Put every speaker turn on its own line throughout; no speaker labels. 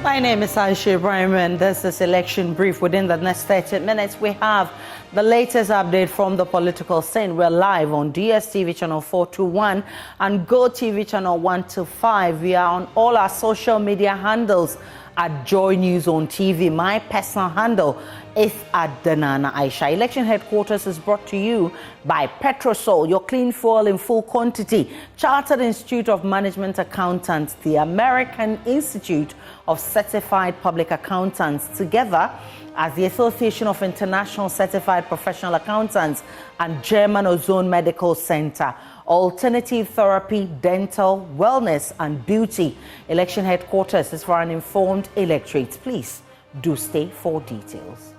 My name is Aisha Ibrahim, and this is Election Brief. Within the next 30 minutes, we have the latest update from the political scene. We're live on DSTV channel 421 and GoTV channel 125. We are on all our social media handles at Joy News on TV. My personal handle is at Danana Aisha. Election headquarters is brought to you by Petrosol, your clean fuel in full quantity. Chartered Institute of Management Accountants, the American Institute of Certified Public Accountants, together as the Association of International Certified Professional Accountants and German Ozone Medical Center. Alternative therapy, dental, wellness, and beauty. Election headquarters is for an informed electorate. Please do stay for details.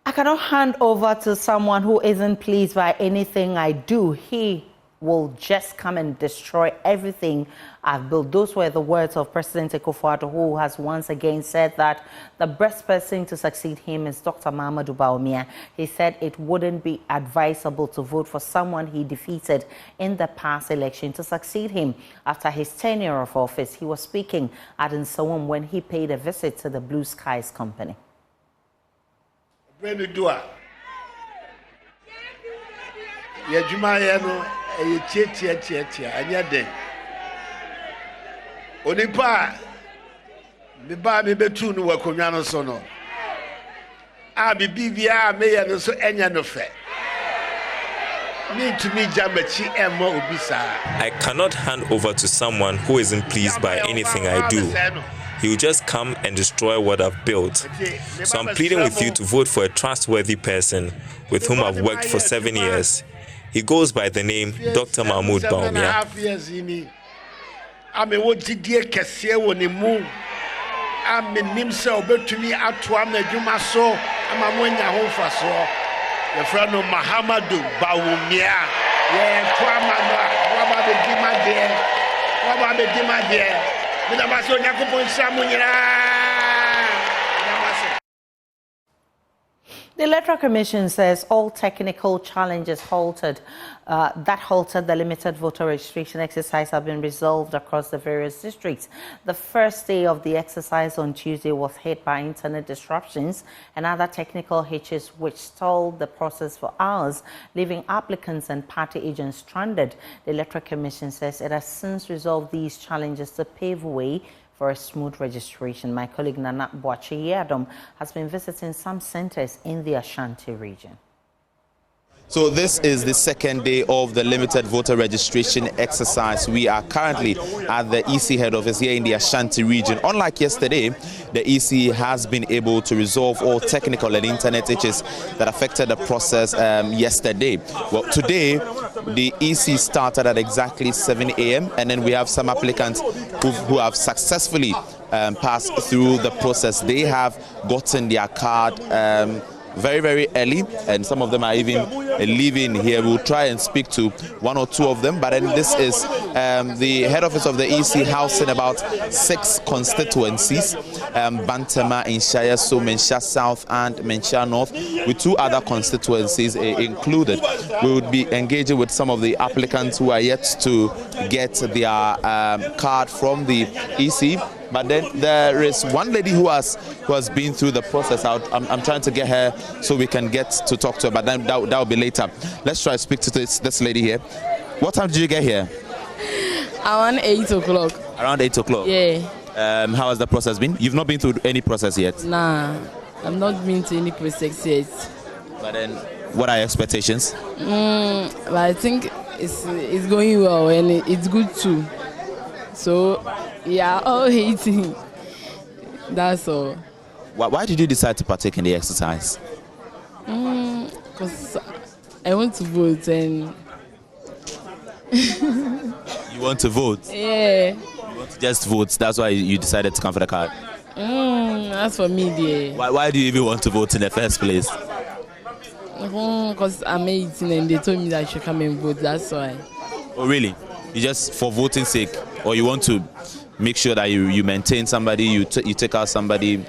I cannot hand over to someone who isn't pleased by anything I do. He will just come and destroy everything I've built. Those were the words of President Akufo-Addo, who has once again said that the best person to succeed him is Dr. Mahamudu Bawumia. He said it wouldn't be advisable to vote for someone he defeated in the past election to succeed him. After his tenure of office, he was speaking at Nsawam when he paid a visit to the Blue Skies Company.
When you do it, you know, you and you're dead. Onipa, me ba me betu no wakonwa no so no. A bi bibia me ye no so enya no fe. Me to me jamachi emma obisa.
I cannot hand over to someone who isn't pleased by anything I do. He will just come and destroy what I've built. So I'm pleading with you to vote for a trustworthy person with whom I've worked for 7 years. He goes by the name Dr. Mahamudu Bawumia.
I'm a what did you cassia when you move? I'm a nimsa obetumi atwa medjuma so. I'm a mwenya home for so. The friend of Mahamudu Bawumia. Yeah, Kwamana. What about the Dima there? What about the Dima there?
The Electoral Commission says all technical challenges halted the limited voter registration exercise have been resolved across the various districts. The first day of the exercise on Tuesday was hit by internet disruptions and other technical hitches which stalled the process for hours, leaving applicants and party agents stranded. The Electoral Commission says it has since resolved these challenges to pave way for a smooth registration. My colleague Nana Boache-Yadom has been visiting some centers in the Ashanti region.
So this is the second day of the limited voter registration exercise. We are currently at the EC head office here in the Ashanti region. Unlike yesterday, the EC has been able to resolve all technical and internet issues that affected the process yesterday. Well, today, the EC started at exactly 7 a.m. and then we have some applicants who have successfully passed through the process. They have gotten their card very, very early, and some of them are even leaving here. We'll try and speak to one or two of them, but then this is the head office of the EC housing about 6 constituencies, Bantama, Inshaya, so Mensha South and Mensha North, with 2 other constituencies included. We would be engaging with some of the applicants who are yet to get their card from the EC. But then there is one lady who has been through the process. I'm trying to get her so we can get to talk to her, but then that will be later. Let's try to speak to this lady here. What time did you get here?
Around 8 o'clock.
Around 8 o'clock?
Yeah.
How has the process been? You've not been through any process yet?
Nah, I've not been to any process yet.
But then, what are your expectations?
But I think it's going well and it's good too. So, yeah, all hating. That's all.
Why did you decide to partake in the exercise?
Because I want to vote and...
You want to vote?
Yeah.
You want to just vote, that's why you decided to come for the card?
That's for me, dear.
Why do you even want to vote in the first place?
Because I'm 18 and they told me that I should come and vote, that's why.
Oh, really? You just for voting sake, or you want to make sure that you maintain somebody, you take out somebody?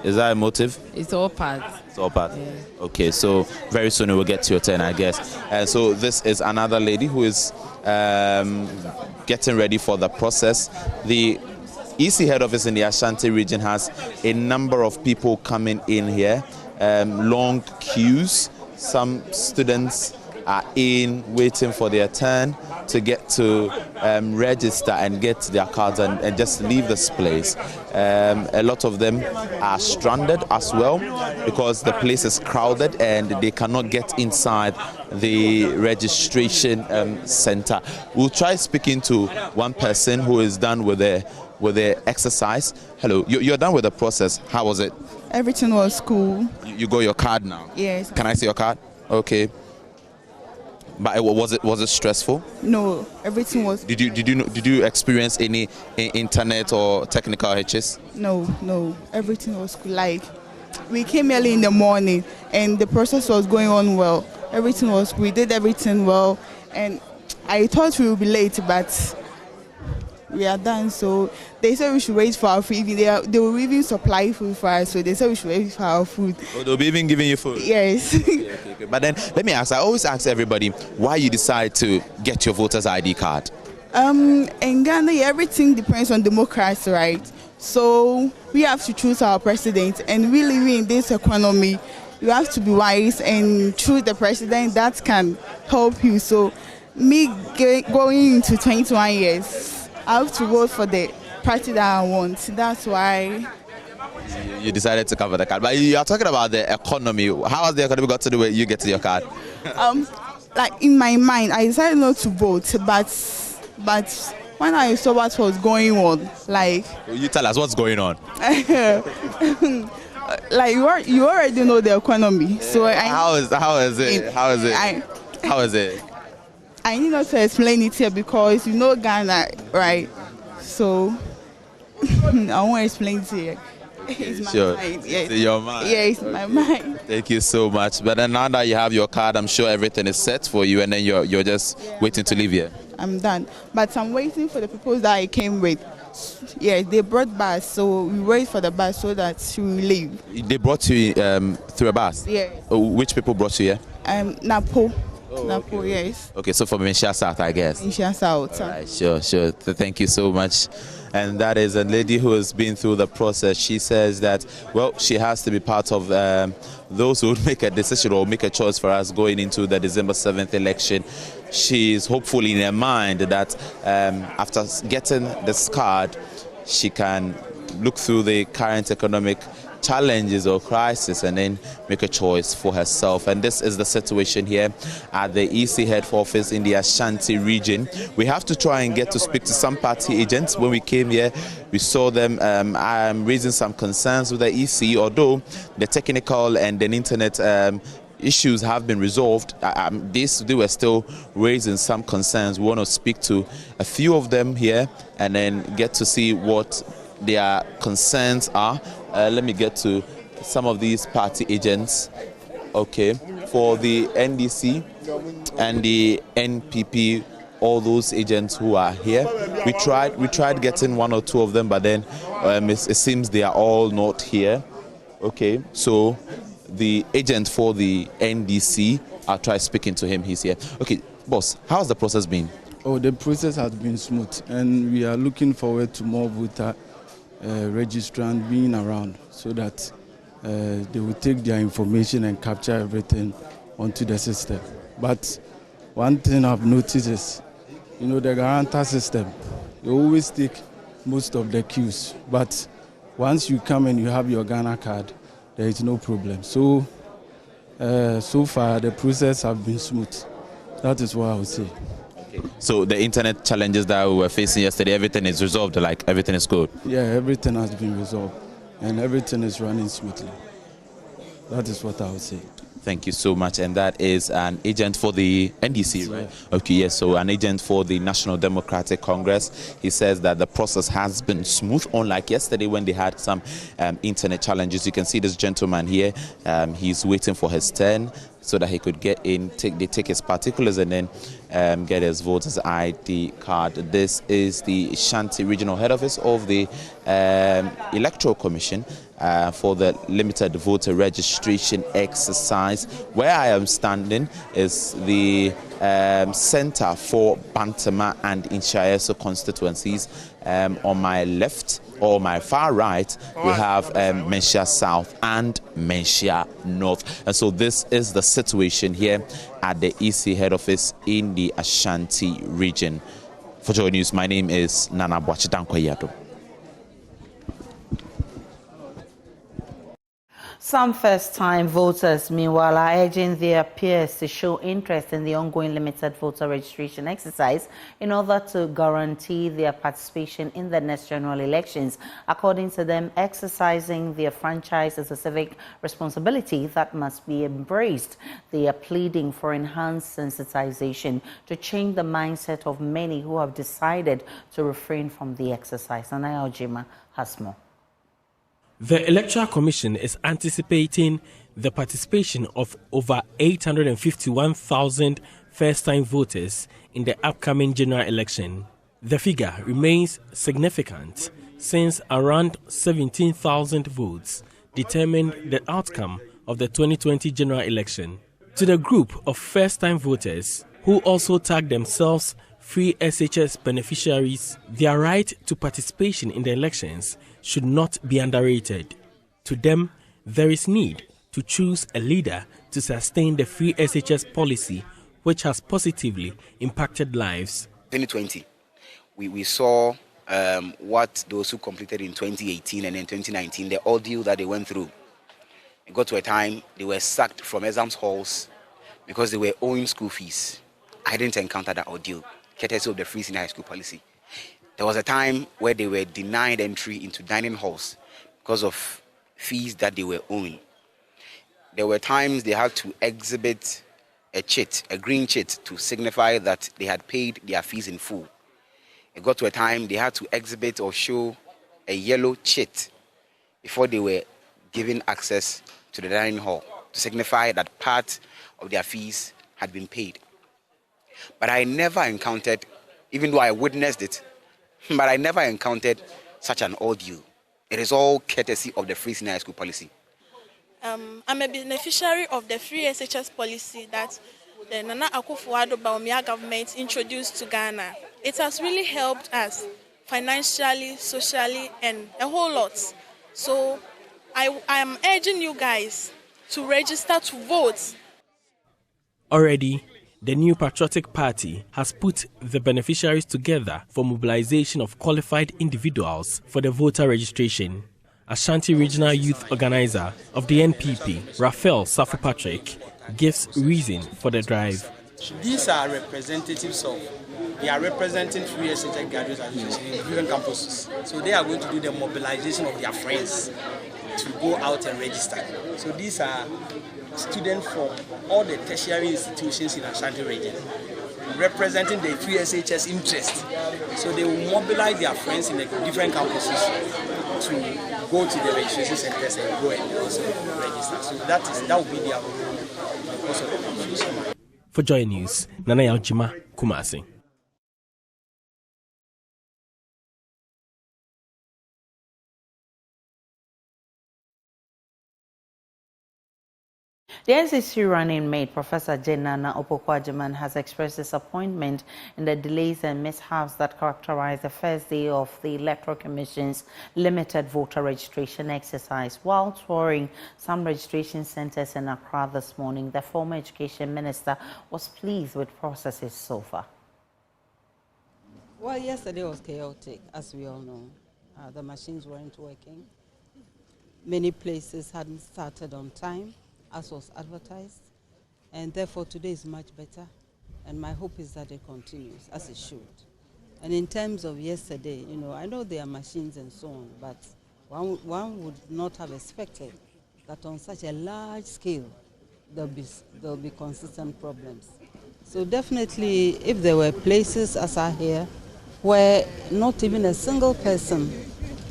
Is that a motive?
It's all part.
It's all part.
Yeah.
Okay, so very soon we'll get to your turn, I guess. So this is another lady who is getting ready for the process. The EC head office in the Ashanti region has a number of people coming in here, long queues. Some students are in waiting for their turn to get to register and get their cards and just leave this place. A lot of them are stranded as well because the place is crowded and they cannot get inside the registration center. We'll try speaking to one person who is done with the exercise. Hello, you're done with the process. How was it?
Everything was cool.
You got your card now?
Yes.
Can I see your card? Okay. But was it stressful?
No, everything was.
Did you experience any internet or technical hitches?
No, everything was cool. Like, we came early in the morning and the process was going on well. We did everything well, and I thought we would be late, but we are done. So they said we should wait for our food. They will even supply food for us, so they said we should wait for our food.
Oh, they'll be even giving you food?
Yes.
Okay. But then let me ask, I always ask everybody why you decide to get your voter's ID card.
In Ghana, everything depends on democracy, right? So we have to choose our president, and we live in this economy. You have to be wise and choose the president that can help you. So me going into 21 years, I have to vote for the party that I want. That's why.
You decided to cover the card. But you are talking about the economy. How has the economy got to do with you getting your card?
Like in my mind, I decided not to vote, but when I saw what was going on, like.
You tell us what's going on.
Like you already know the economy, so
how is it?
I need not to explain it here because you know Ghana, right? So I won't explain it here. It's my mind. Yes.
It's your mind.
Yeah, it's my mind.
Thank you so much. But then now that you have your card, I'm sure everything is set for you, and then you're just waiting to leave here.
I'm done, but I'm waiting for the people that I came with. Yeah, they brought bus, so we wait for the bus so that she will leave.
They brought you through a bus?
Yeah.
Which people brought you here?
Napo.
Oh,
Napo,
okay.
Yes.
Okay, so from Insha South, I guess.
Insha South.
All right, sure. Thank you so much. And that is a lady who has been through the process. She says that, well, she has to be part of those who would make a decision or make a choice for us going into the December 7th election. She is hopeful in her mind that after getting this card, she can look through the current economic challenges or crisis and then make a choice for herself. And this is the situation here at the EC head office in the Ashanti region. We have to try and get to speak to some party agents. When we came here, we saw them raising some concerns with the EC, although the technical and the internet issues have been resolved. They were still raising some concerns. We want to speak to a few of them here and then get to see what their concerns are. Let me get to some of these party agents. Okay, for the NDC and the NPP, all those agents who are here, we tried getting one or two of them, but then it seems they are all not here. Okay, so the agent for the NDC, I'll try speaking to him. He's here. Okay, boss, how's the process been?
Oh, the process has been smooth, and we are looking forward to more voter registrants being around so that they will take their information and capture everything onto the system. But one thing I've noticed is, the guarantor system, you always take most of the queues, but once you come and you have your Ghana card, there is no problem. So, so far the process has been smooth. That is what I would say.
Okay. So the internet challenges that we were facing yesterday, everything is resolved, like everything is good?
Yeah, everything has been resolved and everything is running smoothly. That is what I would say.
Thank you so much. And that is an agent for the NDC, right? Okay, yes, so an agent for the National Democratic Congress. He says that the process has been smooth, unlike yesterday when they had some internet challenges. You can see this gentleman here. He's waiting for his turn. so that he could get in, take his particulars, and then get his voter's ID card. This is the Ashanti Regional Head Office of the Electoral Commission for the Limited Voter Registration Exercise. Where I am standing is the Center for Bantama and Inchaeso constituencies. On my left, or my far right, we have Menchia South and Menchia North. And so this is the situation here at the EC head office in the Ashanti region. For Joy News, my name is Nana Boachidankwa.
Some first-time voters, meanwhile, are urging their peers to show interest in the ongoing limited voter registration exercise in order to guarantee their participation in the next general elections. According to them, exercising their franchise is a civic responsibility that must be embraced. They are pleading for enhanced sensitization to change the mindset of many who have decided to refrain from the exercise. Anaya Ojima has more.
The Electoral Commission is anticipating the participation of over 851,000 first-time voters in the upcoming general election. The figure remains significant since around 17,000 votes determined the outcome of the 2020 general election. To the group of first-time voters who also tag themselves free SHS beneficiaries, their right to participation in the elections should not be underrated. To them, there is need to choose a leader to sustain the free SHS policy, which has positively impacted lives.
2020, we saw what those who completed in 2018 and in 2019, the ordeal that they went through. It got to a time they were sacked from exams halls because they were owing school fees. I didn't encounter that ordeal, courtesy of the free senior high school policy. There was a time where they were denied entry into dining halls because of fees that they were owing. There were times they had to exhibit a chit, a green chit, to signify that they had paid their fees in full. It got to a time they had to exhibit or show a yellow chit before they were given access to the dining hall to signify that part of their fees had been paid. But I never encountered, even though I witnessed it, but I never encountered such an ordeal. It is all courtesy of the free senior high school policy.
I'm a beneficiary of the free SHS policy that the Nana Akufo-Addo Bawumia government introduced to Ghana. It has really helped us financially, socially, and a whole lot. So I am urging you guys to register to vote.
Already, the new Patriotic Party has put the beneficiaries together for mobilization of qualified individuals for the voter registration. Ashanti Regional Youth Organizer of the NPP, Raphael Safu Patrick, gives reason for the drive.
These are representatives of, they are representing free SHS graduates association in different campuses. So they are going to do the mobilization of their friends to go out and register. So these are students from all the tertiary institutions in Ashanti region, representing the free SHS interest. So they will mobilize their friends in the different campuses to go to the registration centers and go and also register. So that will be their purpose of the registration.
For Joy News, Nana Ojima, Kumasi.
The NCC running mate, Professor Jenana Opoku-Agyeman, has expressed disappointment in the delays and mishaps that characterized the first day of the Electoral Commission's limited voter registration exercise. While touring some registration centers in Accra this morning, the former Education Minister was pleased with processes so far.
Well, yesterday was chaotic, as we all know. The machines weren't working. Many places hadn't started on time, as was advertised, and therefore today is much better, and my hope is that it continues as it should. And in terms of yesterday, you know, I know there are machines and so on, but one would not have expected that on such a large scale there'll be consistent problems. So definitely, if there were places as I hear where not even a single person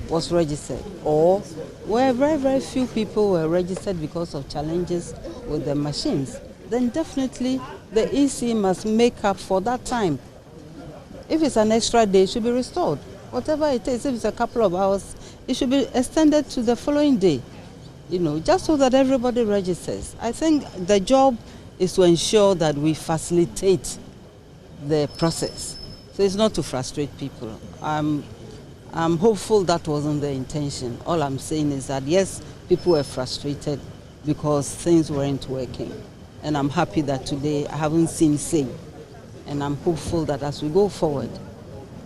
was registered, or where very, very few people were registered because of challenges with the machines, then definitely the EC must make up for that time. If it's an extra day, it should be restored. Whatever it is, if it's a couple of hours, it should be extended to the following day, just so that everybody registers. I think the job is to ensure that we facilitate the process. So it's not to frustrate people. I'm hopeful that wasn't the intention. All I'm saying is that, yes, people were frustrated because things weren't working. And I'm happy that today I haven't seen same. And I'm hopeful that as we go forward,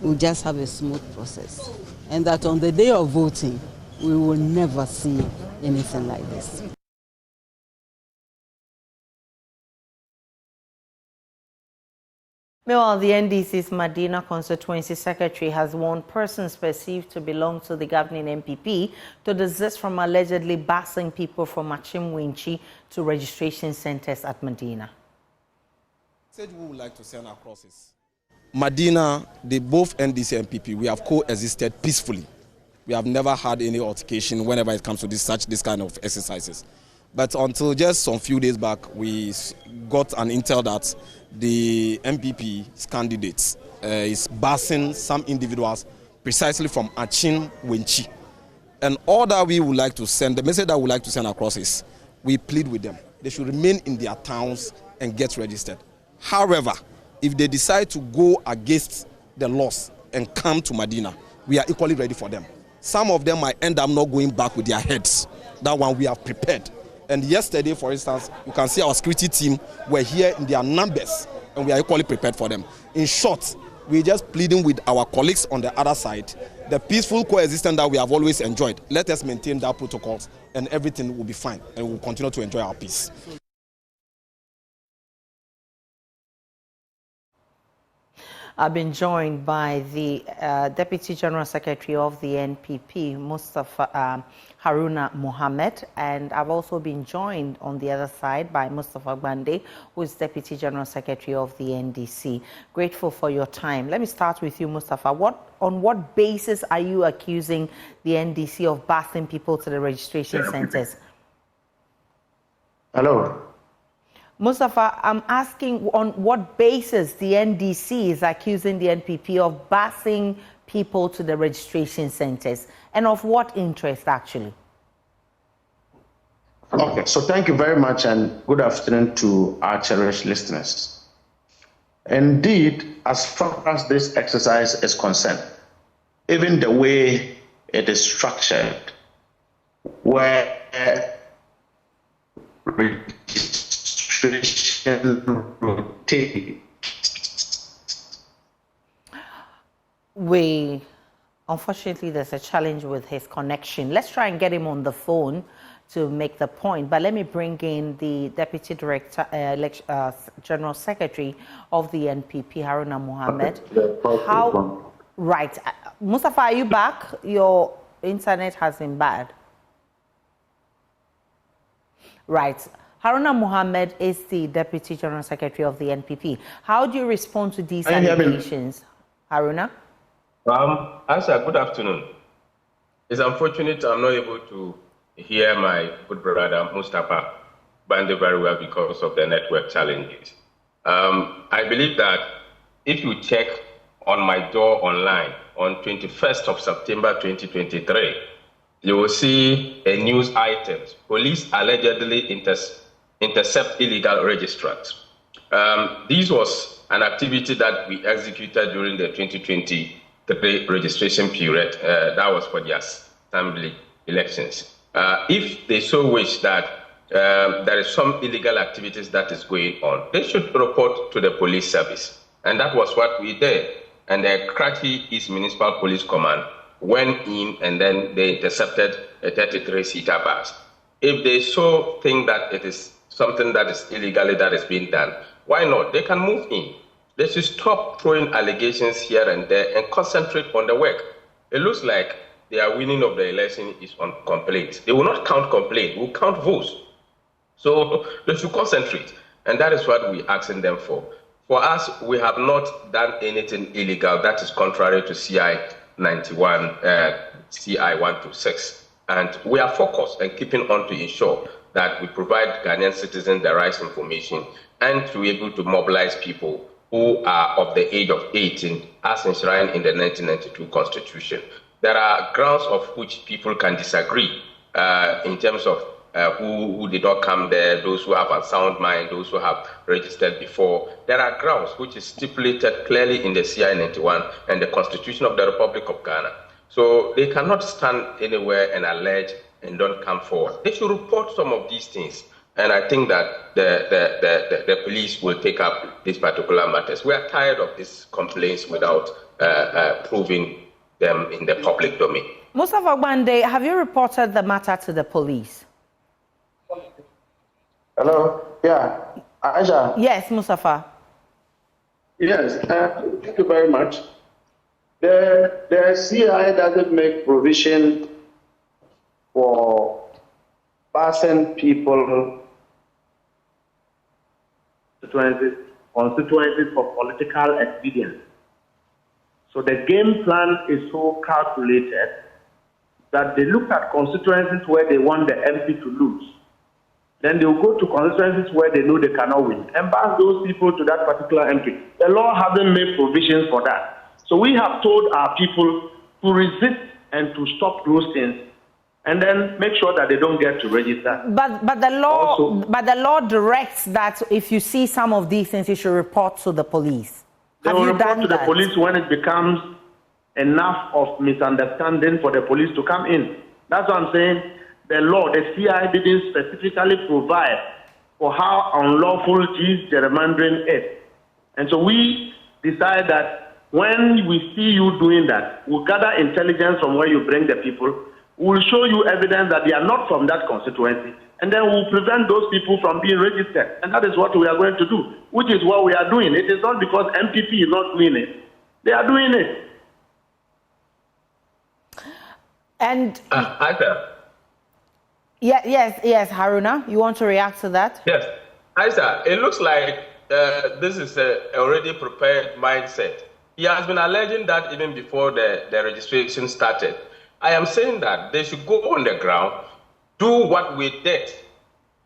we'll just have a smooth process. And that on the day of voting, we will never see anything like this.
Meanwhile, the NDC's Medina constituency secretary has warned persons perceived to belong to the governing MPP to desist from allegedly busing people from Achimwenchi to registration centers at Medina.
Said we would like to send across this. Medina, both NDC and MPP, we have coexisted peacefully. We have never had any altercation whenever it comes to this kind of exercises. But until just some few days back, we got an intel that the MPP's candidates is busing some individuals precisely from Achimwenchi. And all that we would like to send, the message that we would like to send across is, we plead with them. They should remain in their towns and get registered. However, if they decide to go against the laws and come to Medina, we are equally ready for them. Some of them might end up not going back with their heads. That one we have prepared. And yesterday, for instance, you can see our security team were here in their numbers, and we are equally prepared for them. In short, we're just pleading with our colleagues on the other side, the peaceful coexistence that we have always enjoyed. Let us maintain that protocols, and everything will be fine, and we'll continue to enjoy our peace.
I've been joined by the Deputy General Secretary of the NPP, Mustafa Haruna Mohammed, and I've also been joined on the other side by Mustafa Bande, who is Deputy General Secretary of the NDC. Grateful for your time. Let me start with you, Mustafa. On what basis are you accusing the NDC of busing people to the registration centers?
Hello.
Mustafa, I'm asking on what basis the NDC is accusing the NPP of busing people to the registration centers, and of what interest, actually?
Okay, so thank you very much, and good afternoon to our cherished listeners. Indeed, as far as this exercise is concerned, even the way it is structured, where
Unfortunately, there's a challenge with his connection. Let's try and get him on the phone to make the point. But let me bring in the Deputy Director, General Secretary of the NPP, Haruna Mohammed. Right. Mustafa, are you back? Your internet has been bad. Right. Haruna Mohammed is the Deputy General Secretary of the NPP. How do you respond to these allegations, Haruna?
Asa, good afternoon. It's unfortunate I'm not able to hear my good brother Mustafa Bande very well because of the network challenges. I believe that if you check on my door online on 21st of September 2023, you will see a news item. Police allegedly intercept illegal registrants. This was an activity that we executed during the 2023 registration period. That was for the assembly elections. If they so wish that there is some illegal activities that is going on, they should report to the police service. And that was what we did. And the Krati East Municipal Police Command went in and then they intercepted a 33-seater bus. If they so think that it is something that is illegally that is being done, why not? They can move in. They should stop throwing allegations here and there and concentrate on the work. It looks like their winning of the election is on complaints. They will not count complaints, will count votes. So they should concentrate. And that is what we're asking them for. For us, we have not done anything illegal that is contrary to CI 91, CI 126. And we are focused and keeping on to ensure that we provide Ghanaian citizens the right information and to be able to mobilize people who are of the age of 18 as enshrined in the 1992 Constitution. There are grounds of which people can disagree in terms of who did not come there, those who have a sound mind, those who have registered before. There are grounds which is stipulated clearly in the CI 91 and the Constitution of the Republic of Ghana. So they cannot stand anywhere and allege and don't come forward. They should report some of these things. And I think that the police will take up these particular matters. We are tired of these complaints without proving them in the public domain.
Mustafa Gbande, have you reported the matter to the police?
Hello? Yeah. Aisha?
Yes, Mustafa.
Yes, thank you very much. The CI doesn't make provision for passing people constituencies for political expedience. So the game plan is so calculated that they look at constituencies where they want the MP to lose. Then they will go to constituencies where they know they cannot win and pass those people to that particular MP. The law hasn't made provisions for that. So we have told our people to resist and to stop those things and then make sure that they don't get to register.
But the law directs that if you see some of these things, you should report to the police.
They will report to the police when it becomes enough of misunderstanding for the police to come in. That's what I'm saying. The law, the CI didn't specifically provide for how unlawful this gerrymandering is. And so we decide that when we see you doing that, we'll gather intelligence from where you bring the people. We'll show you evidence that they are not from that constituency. And then we'll prevent those people from being registered. And that is what we are going to do, which is what we are doing. It is not because MPP is not doing it. They are doing it.
And
Aisha.
Yes, Haruna, you want to react to that?
Yes, Aisha, it looks like this is a already prepared mindset. He has been alleging that even before the registration started. I am saying that they should go on the ground, do what we did.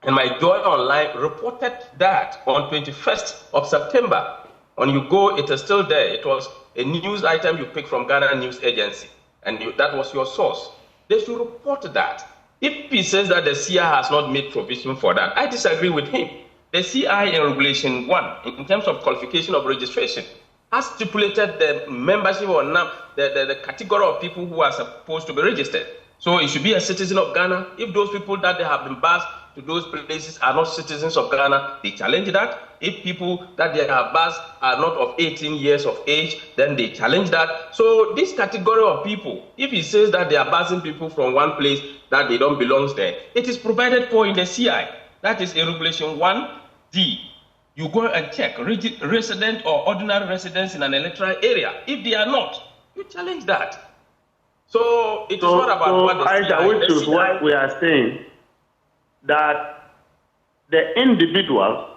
And my Joy Online reported that on 21st of September. When you go, it is still there. It was a news item you picked from Ghana News Agency, and that was your source. They should report that. If he says that the CI has not made provision for that, I disagree with him. The CI in Regulation 1, in terms of qualification of registration, has stipulated the membership or the category of people who are supposed to be registered. So it should be a citizen of Ghana. If those people that they have been bused to those places are not citizens of Ghana, they challenge that. If people that they have bused are not of 18 years of age, then they challenge that. So this category of people, if he says that they are busing people from one place that they don't belong there, it is provided for in the CI. That is in Regulation 1D. You go and check resident or ordinary residents in an electoral area. If they are not, you challenge that. So it is not about what the
Aisha, which is what we are saying, that the individuals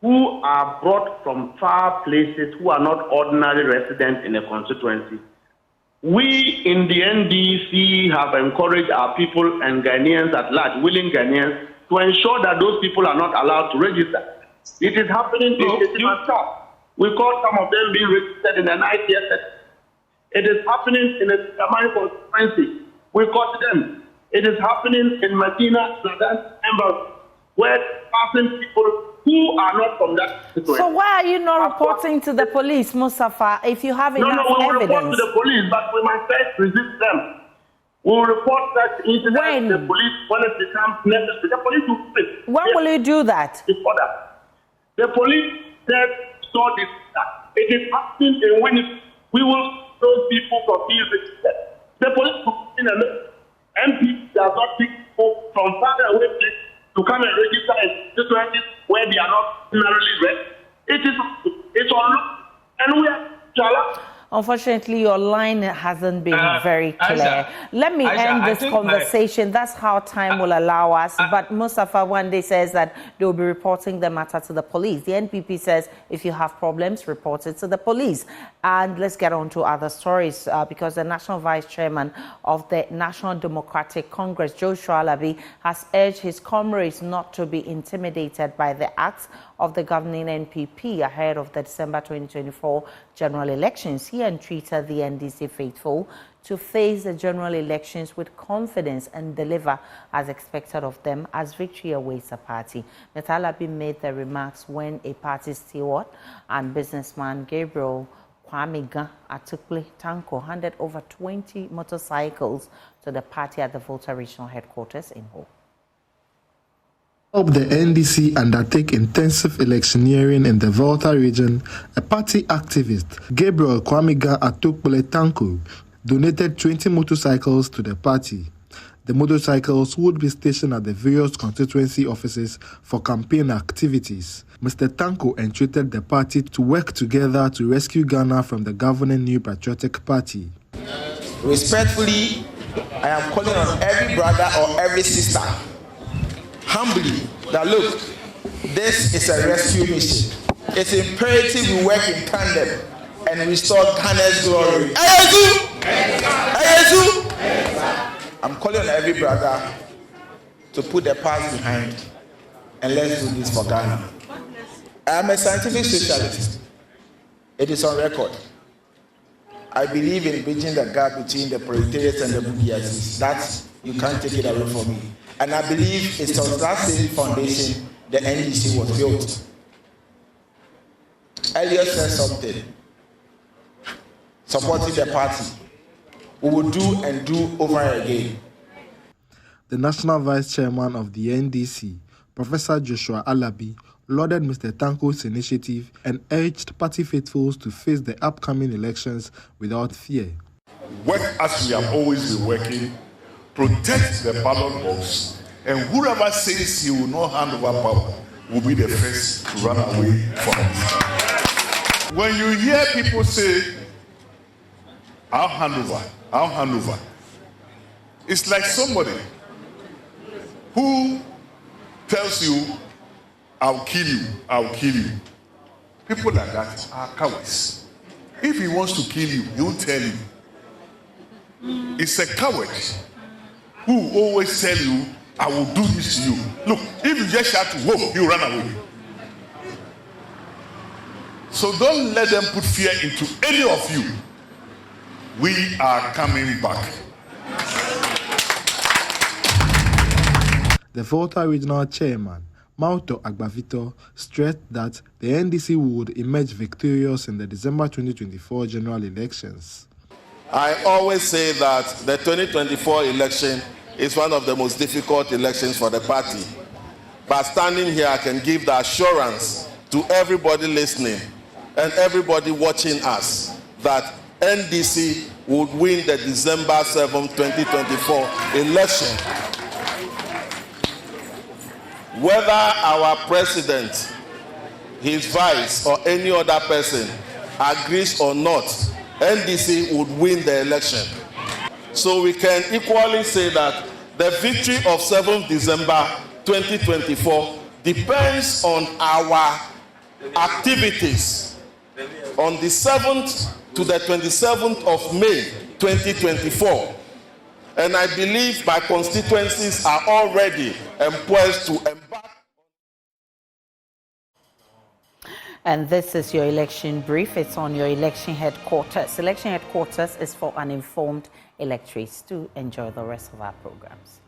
who are brought from far places, who are not ordinary residents in a constituency, we in the NDC have encouraged our people and Ghanaians at large, willing Ghanaians, to ensure that those people are not allowed to register. It is happening in Ketimancha. We caught some of them being registered in the night yesterday. It is happening in a Tamil constituency. We caught them. It is happening in Medina, where passing people who are not from that situation.
So why are you not reporting to the police, Mustafa, if you have enough evidence?
No, we will report to the police, but we must first resist them. We will report that incident to the police when it becomes necessary. The police will do it.
When will you do that?
Before that. The police said, saw this. It is happening in when we will those people from being registered. The police will in a MP does not take people from far away to come and register in situations where they are not ordinarily read. It's on, and we are
Unfortunately, your line hasn't been very clear. Let me end this conversation. That's how time will allow us. But Mustafa one day says that they will be reporting the matter to the police. The NPP says if you have problems, report it to the police. And let's get on to other stories because the National Vice Chairman of the National Democratic Congress, Joshua Alabi, has urged his comrades not to be intimidated by the acts of the governing NPP ahead of the December 2024 general elections. He entreated the NDC faithful to face the general elections with confidence and deliver as expected of them as victory awaits the party. Mr. Alabi made the remarks when a party steward and businessman Gabriel Kwame Atukle Tanko handed over 20 motorcycles to the party at the Voter Regional Headquarters in Ho.
Help the NDC undertake intensive electioneering in the Volta region, a party activist, Gabriel Kwame Atukle Tanko, donated 20 motorcycles to the party. The motorcycles would be stationed at the various constituency offices for campaign activities. Mr. Tanko entreated the party to work together to rescue Ghana from the governing New Patriotic Party.
Respectfully, I am calling on every brother or every sister, humbly, that look, this is a rescue mission. It's imperative we work in tandem and restore Ghana's glory. I'm calling on every brother to put their past behind and let's do this for Ghana. I am a scientific socialist. It is on record. I believe in bridging the gap between the proletariat and the bourgeoisie. That you can't take it away from me. And I believe it's on that same foundation the NDC was built. Elliot said something, supporting the party. We will do and do over again.
The National Vice Chairman of the NDC, Professor Joshua Alabi, lauded Mr. Tanko's initiative and urged party faithfuls to face the upcoming elections without fear.
Work as we have always been working, protect the ballot box, and whoever says he will not hand over power will be the first to run away from it. When you hear people say, I'll hand over, it's like somebody who tells you, I'll kill you. People like that are cowards. If he wants to kill you, he'll tell you. It's a coward who always tell you, I will do this to you. Look, if you just shout, whoa, he'll run away. So don't let them put fear into any of you. We are coming back.
The Volta Regional Chairman, Mauto Agbavito, stressed that the NDC would emerge victorious in the December 2024 general elections.
I always say that the 2024 election is one of the most difficult elections for the party. But standing here, I can give the assurance to everybody listening and everybody watching us that NDC would win the December 7, 2024 election. Whether our president, his vice, or any other person agrees or not, NDC would win the election. So we can equally say that the victory of 7th December 2024 depends on our activities on the 7th to the 27th of May 2024. And I believe my constituencies are already poised to embark.
And this is your election brief. It's on your election headquarters. Election headquarters is for uninformed electorates. To enjoy the rest of our programs.